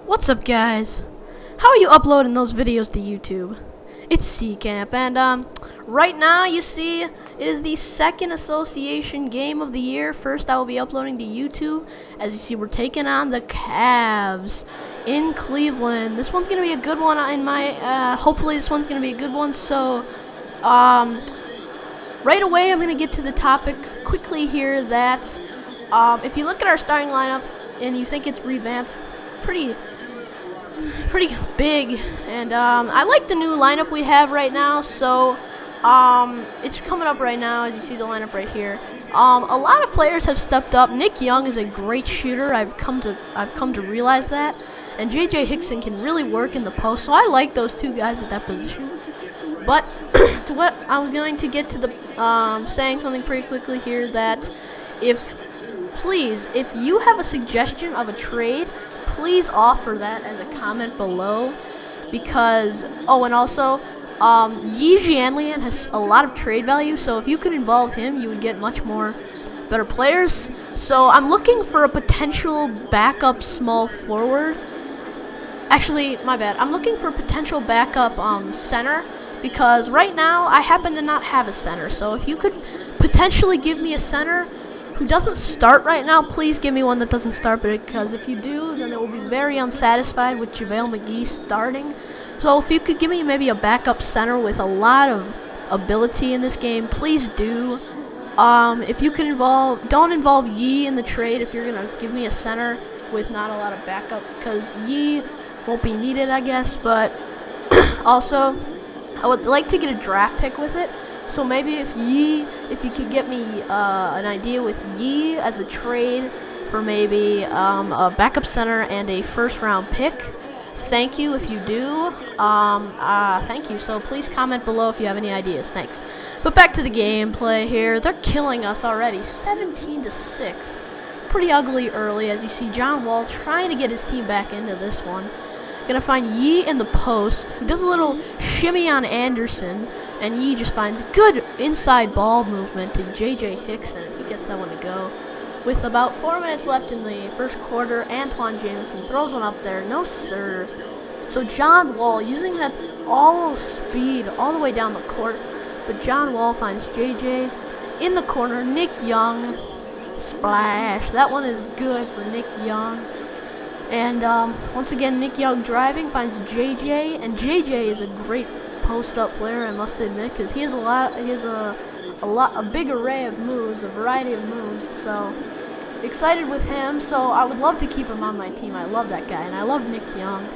What's up, guys? How are you uploading those videos to YouTube? It's C-Camp, and right now you see it is the second association game of the year. First, I will be uploading to YouTube. As you see, we're taking on the Cavs in Cleveland. This one's gonna be a good one. Hopefully, this one's gonna be a good one. So, right away, I'm gonna get to the topic quickly here. That if you look at our starting lineup and you think it's revamped, pretty big, and I like the new lineup we have right now. So it's coming up right now, as you see the lineup right here. A lot of players have stepped up. Nick Young is a great shooter. I've come to realize that, and J.J. Hickson can really work in the post. So I like those two guys at that position. But to what I was going to get to the saying something pretty quickly here, that if you have a suggestion of a trade, please offer that as a comment below, because and also Yi Jianlian has a lot of trade value, so if you could involve him, you would get much more better players. So I'm looking for a potential backup small forward. Actually, my bad. I'm looking for a potential backup center, because right now I happen to not have a center. So if you could potentially give me a center who doesn't start right now, please give me one that doesn't start, because if you do, then it will be very unsatisfied with JaVale McGee starting. So if you could give me maybe a backup center with a lot of ability in this game, please do. If you can don't involve Yi in the trade if you're gonna give me a center with not a lot of backup, because Yi won't be needed, I guess. But also, I would like to get a draft pick with it. So maybe if you could get me an idea with Yi as a trade for maybe a backup center and a first-round pick, thank you if you do. Thank you. So please comment below if you have any ideas. Thanks. But back to the gameplay here. They're killing us already, 17-6. Pretty ugly early, as you see John Wall trying to get his team back into this one. Gonna find Yi in the post, who does a little shimmy on Anderson, and Yi just finds good inside ball movement to J.J. Hickson. He gets that one to go. With about 4 minutes left in the first quarter, Antoine Jameson throws one up there. No sir. So John Wall using that all speed all the way down the court, but John Wall finds J.J. in the corner. Nick Young, splash. That one is good for Nick Young. And once again, Nick Young driving, finds JJ, and JJ is a great post-up player, I must admit, because he has a big array of moves, a variety of moves. So excited with him. So I would love to keep him on my team. I love that guy, and I love Nick Young.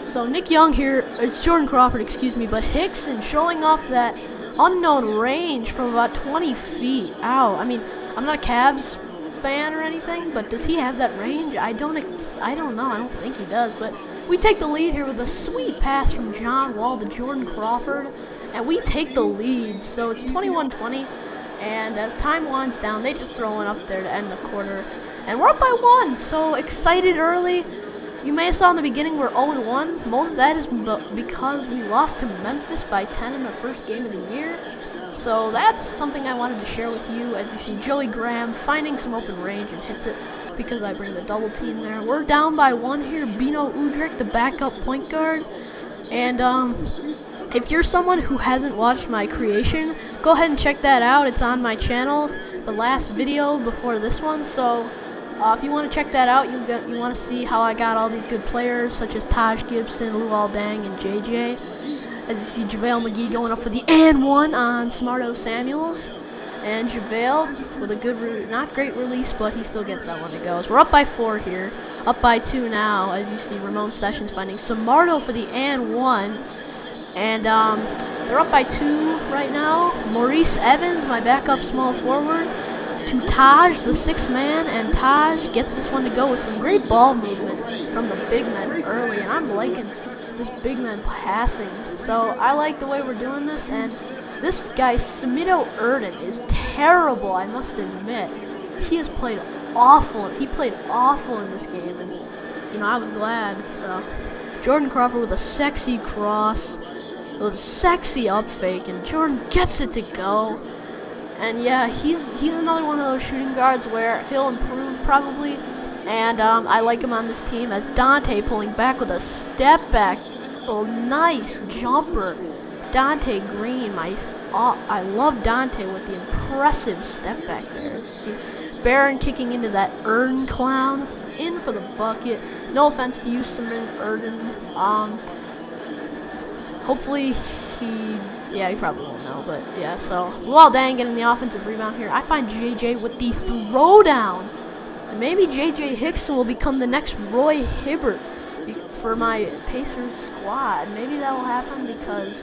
So Nick Young here, it's Jordan Crawford, excuse me, but Hickson showing off that unknown range from about 20 feet. Ow! I mean, I'm not a Cavs fan or anything, but does he have that range? I don't know. I don't think he does. But we take the lead here with a sweet pass from John Wall to Jordan Crawford, and we take the lead. So it's 21-20, and as time winds down, they just throw one up there to end the quarter, and we're up by 1. So excited early. You may have saw in the beginning we're 0-1. Most of that is because we lost to Memphis by 10 in the first game of the year. So that's something I wanted to share with you. As you see, Joey Graham finding some open range and hits it because I bring the double team there. We're down by 1 here. Bino Udrih, the backup point guard. And if you're someone who hasn't watched my creation, go ahead and check that out. It's on my channel, the last video before this one. So if you want to check that out, you want to see how I got all these good players, such as Taj Gibson, Luol Deng, and JJ. As you see, JaVale McGee going up for the and one on Smarto Samuels. And JaVale with a good, not great release, but he still gets that one to go. So we're up by 4 here. Up by 2 now, as you see, Ramon Sessions finding Smarto for the and one. And they're up by 2 right now. Maurice Evans, my backup small forward, to Taj, the 6th man. And Taj gets this one to go with some great ball movement from the big men early. And I'm liking this big man passing. So I like the way we're doing this, and this guy Samito Erden is terrible, I must admit. He has played awful. He played awful in this game, and you know, I was glad. So Jordan Crawford with a sexy cross, with a sexy up fake, and Jordan gets it to go. And yeah, he's another one of those shooting guards where he'll improve probably And I like him on this team as Dante pulling back with a step back. Oh, nice jumper. Dante Green, I love Dante with the impressive step back there. See, Barron kicking into that Erden clown, in for the bucket. No offense to you, Simon Erden. Hopefully he probably won't know, but yeah. So Luol Deng getting the offensive rebound here. I find JJ with the throwdown. And maybe JJ Hickson will become the next Roy Hibbert for my Pacers squad. Maybe that will happen because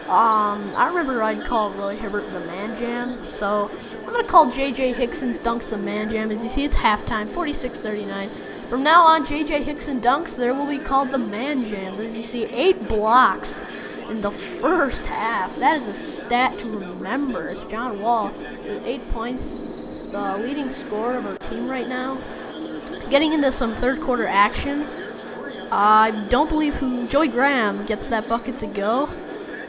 I remember I'd call Roy Hibbert the Man Jam. So I'm going to call JJ Hickson's dunks the Man Jam. As you see, it's halftime, 46-39. From now on, JJ Hickson dunks, there will be called the Man Jams. As you see, 8 blocks in the first half. That is a stat to remember. It's John Wall with 8 points, the leading scorer of our team right now. Getting into some third quarter action. I don't believe who Joey Graham gets that bucket to go.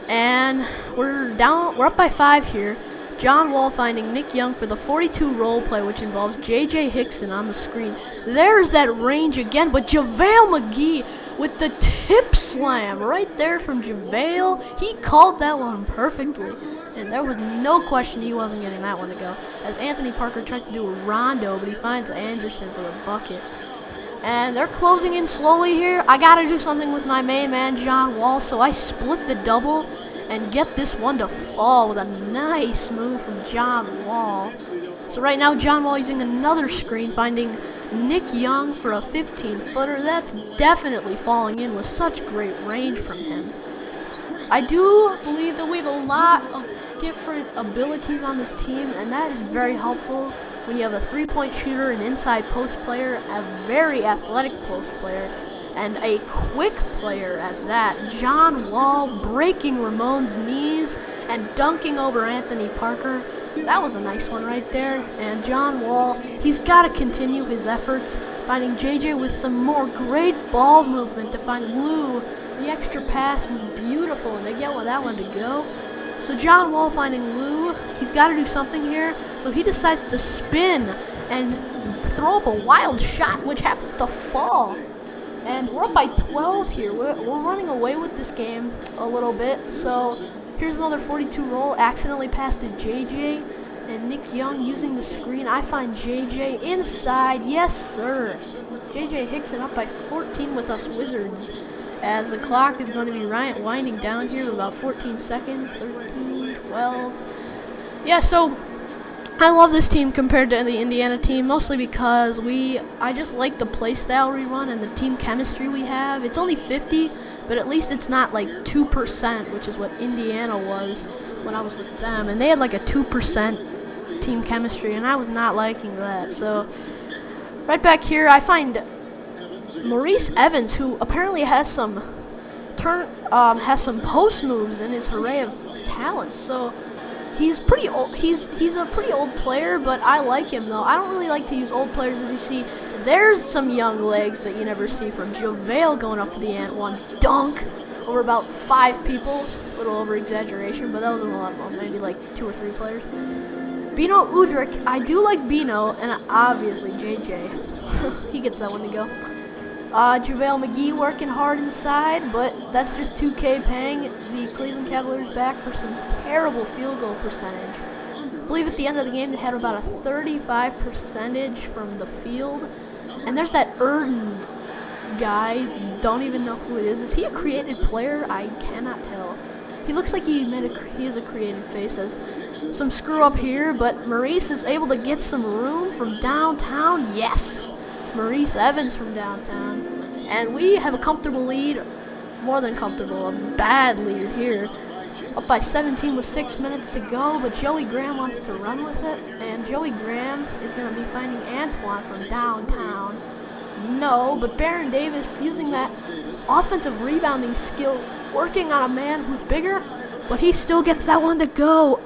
And we're up by 5 here. John Wall finding Nick Young for the 42 role play, which involves JJ Hickson on the screen. There's that range again, but JaVale McGee with the tip slam right there from JaVale. He called that one perfectly, and there was no question he wasn't getting that one to go. As Anthony Parker tried to do a rondo, but he finds Anderson for the bucket. And they're closing in slowly here. I got to do something with my main man, John Wall, so I split the double and get this one to fall with a nice move from John Wall. So right now, John Wall using another screen, finding Nick Young for a 15-footer. That's definitely falling in with such great range from him. I do believe that we have a lot of different abilities on this team, and that is very helpful when you have a three-point shooter, an inside post player, a very athletic post player, and a quick player at that. John Wall breaking Ramon's knees and dunking over Anthony Parker. That was a nice one right there. And John Wall, he's got to continue his efforts, finding JJ with some more great ball movement to find Lou. The extra pass was beautiful, and they get that one to go. So John Wall finding Lou, he's got to do something here. So he decides to spin and throw up a wild shot, which happens to fall. And we're up by 12 here. We're running away with this game a little bit. So here's another 42 roll, accidentally passed to JJ. And Nick Young using the screen. I find JJ inside. Yes, sir. JJ Hickson up by 14 with us Wizards, as the clock is going to be winding down here with about 14 seconds. 13, 12. Yeah, so I love this team compared to the Indiana team, mostly because I just like the play style we run and the team chemistry we have. It's only 50, but at least it's not like 2%, which is what Indiana was when I was with them. And they had like a 2% team chemistry, and I was not liking that. So right back here, I find Maurice Evans, who apparently has some post moves in his array of talents. So he's pretty old. He's a pretty old player, but I like him though. I don't really like to use old players. As you see, there's some young legs that you never see from JaVale going up for the and one dunk over about 5 people. A little over exaggeration, but that was a lot of them. Maybe like 2 or 3 players. Bino Udrih, I do like Bino, and obviously JJ. He gets that one to go. JaVale McGee working hard inside, but that's just 2K paying the Cleveland Cavaliers back for some terrible field goal percentage. I believe at the end of the game they had about a 35% from the field. And there's that Erden guy, don't even know who it is. Is he a creative player? I cannot tell. He looks like he has a creative face. As some screw up here, but Maurice is able to get some room from downtown. Yes! Maurice Evans from downtown. And we have a comfortable lead, more than comfortable, a bad lead here. Up by 17 with 6 minutes to go, but Joey Graham wants to run with it. And Joey Graham is going to be finding Antoine from downtown. No, but Baron Davis using that offensive rebounding skills, working on a man who's bigger, but he still gets that one to go.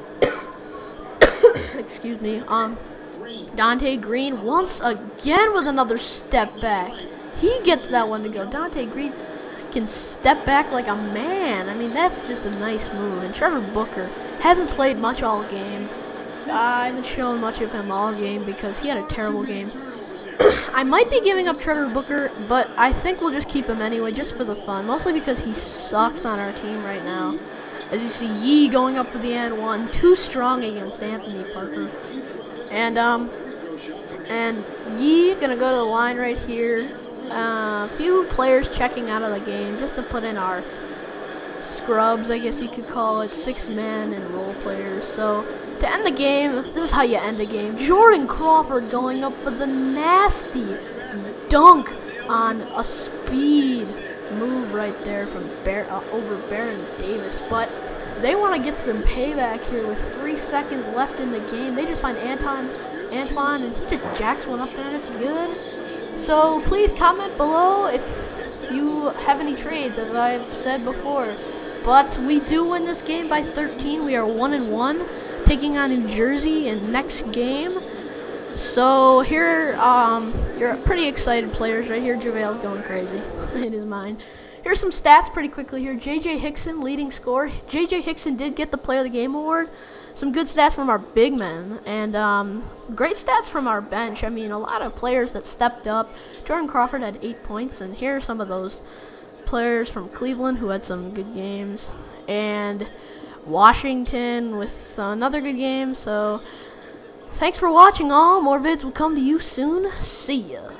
Excuse me. Dante Green once again with another step back. He gets that one to go. Dante Green can step back like a man. I mean, that's just a nice move. And Trevor Booker hasn't played much all game. I haven't shown much of him all game because he had a terrible game. I might be giving up Trevor Booker, but I think we'll just keep him anyway, just for the fun. Mostly because he sucks on our team right now. As you see, Yee going up for the and one, too strong against Anthony Parker. And Yee gonna go to the line right here. A few players checking out of the game just to put in our scrubs, I guess you could call it, 6 men and role players. So to end the game, this is how you end a game. Jordan Crawford going up for the nasty dunk on a speed move right there from over Baron Davis. But they want to get some payback here with 3 seconds left in the game. They just find Antoine, and he just jacks one up there, and it's good. So please comment below if you have any trades, as I've said before. But we do win this game by 13. We are 1-1, taking on New Jersey in next game. So here, you're pretty excited players right here. JaVale's going crazy in his mind. Here's some stats pretty quickly here. J.J. Hickson, leading scorer. J.J. Hickson did get the Player of the Game award. Some good stats from our big men, and great stats from our bench. I mean, a lot of players that stepped up. Jordan Crawford had 8 points, and here are some of those players from Cleveland who had some good games. And Washington with another good game. So thanks for watching all. More vids will come to you soon. See ya.